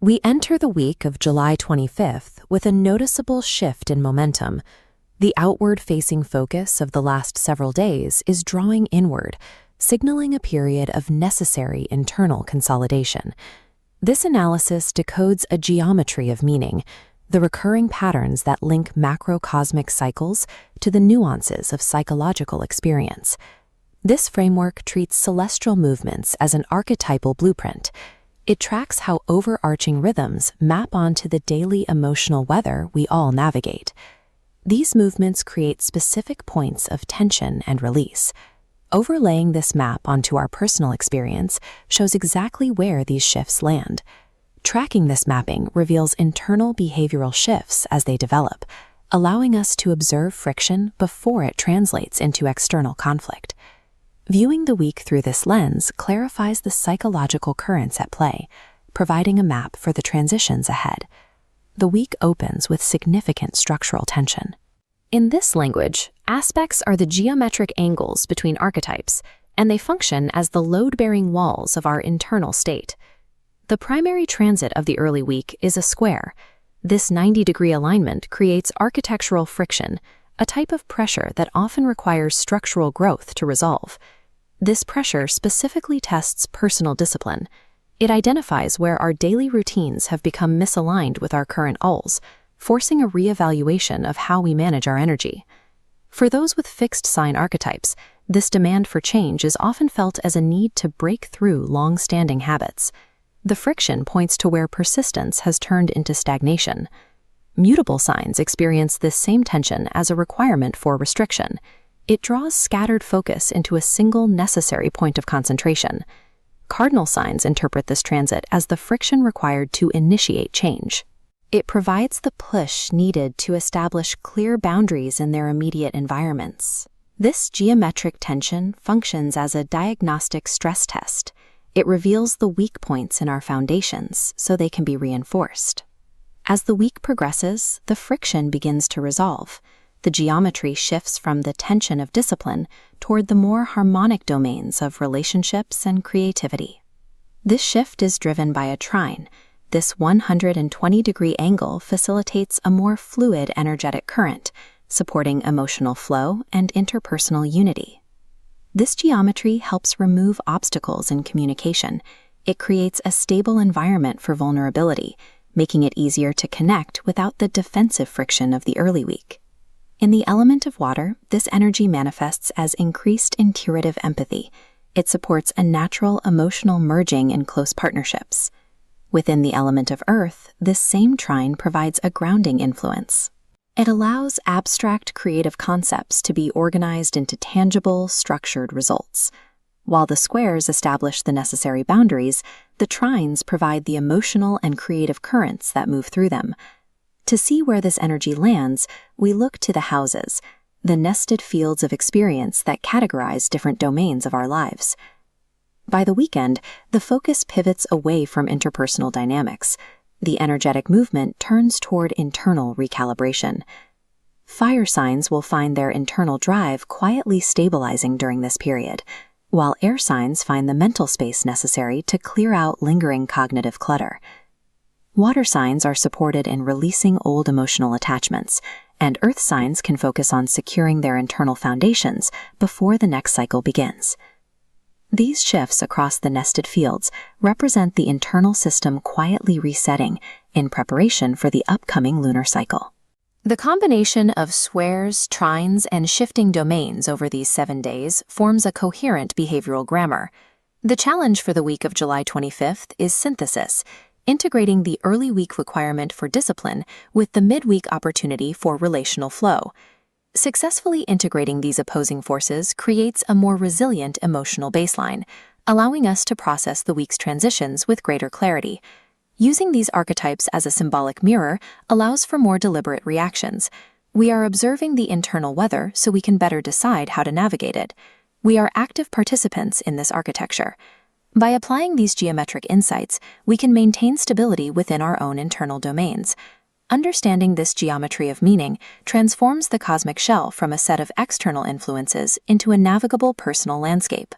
We enter the week of July 25th with a noticeable shift in momentum. The outward-facing focus of the last several days is drawing inward, signaling a period of necessary internal consolidation. This analysis decodes a geometry of meaning, the recurring patterns that link macrocosmic cycles to the nuances of psychological experience. This framework treats celestial movements as an archetypal blueprint. It tracks how overarching rhythms map onto the daily emotional weather we all navigate. These movements create specific points of tension and release. Overlaying this map onto our personal experience shows exactly where these shifts land. Tracking this mapping reveals internal behavioral shifts as they develop, allowing us to observe friction before it translates into external conflict. Viewing the week through this lens clarifies the psychological currents at play, providing a map for the transitions ahead. The week opens with significant structural tension. In this language, aspects are the geometric angles between archetypes, and they function as the load-bearing walls of our internal state. The primary transit of the early week is a square. This 90-degree alignment creates architectural friction, a type of pressure that often requires structural growth to resolve. This pressure specifically tests personal discipline. It identifies where our daily routines have become misaligned with our current goals, forcing a reevaluation of how we manage our energy. For those with fixed sign archetypes, this demand for change is often felt as a need to break through long-standing habits. The friction points to where persistence has turned into stagnation. Mutable signs experience this same tension as a requirement for restriction. It draws scattered focus into a single necessary point of concentration. Cardinal signs interpret this transit as the friction required to initiate change. It provides the push needed to establish clear boundaries in their immediate environments. This geometric tension functions as a diagnostic stress test. It reveals the weak points in our foundations so they can be reinforced. As the week progresses, the friction begins to resolve. The geometry shifts from the tension of discipline toward the more harmonic domains of relationships and creativity. This shift is driven by a trine. This 120-degree angle facilitates a more fluid energetic current, supporting emotional flow and interpersonal unity. This geometry helps remove obstacles in communication. It creates a stable environment for vulnerability, making it easier to connect without the defensive friction of the early week. In the element of water, this energy manifests as increased intuitive empathy. It supports a natural emotional merging in close partnerships. Within the element of earth, this same trine provides a grounding influence. It allows abstract creative concepts to be organized into tangible, structured results. While the squares establish the necessary boundaries, the trines provide the emotional and creative currents that move through them. To see where this energy lands, we look to the houses, the nested fields of experience that categorize different domains of our lives. By the weekend, the focus pivots away from interpersonal dynamics. The energetic movement turns toward internal recalibration. Fire signs will find their internal drive quietly stabilizing during this period, while air signs find the mental space necessary to clear out lingering cognitive clutter. Water signs are supported in releasing old emotional attachments, and earth signs can focus on securing their internal foundations before the next cycle begins. These shifts across the nested fields represent the internal system quietly resetting in preparation for the upcoming lunar cycle. The combination of squares, trines, and shifting domains over these 7 days forms a coherent behavioral grammar. The challenge for the week of July 25th is synthesis, integrating the early week requirement for discipline with the midweek opportunity for relational flow. Successfully integrating these opposing forces creates a more resilient emotional baseline, allowing us to process the week's transitions with greater clarity. Using these archetypes as a symbolic mirror allows for more deliberate reactions. We are observing the internal weather so we can better decide how to navigate it. We are active participants in this architecture. By applying these geometric insights, we can maintain stability within our own internal domains. Understanding this geometry of meaning transforms the cosmic shell from a set of external influences into a navigable personal landscape.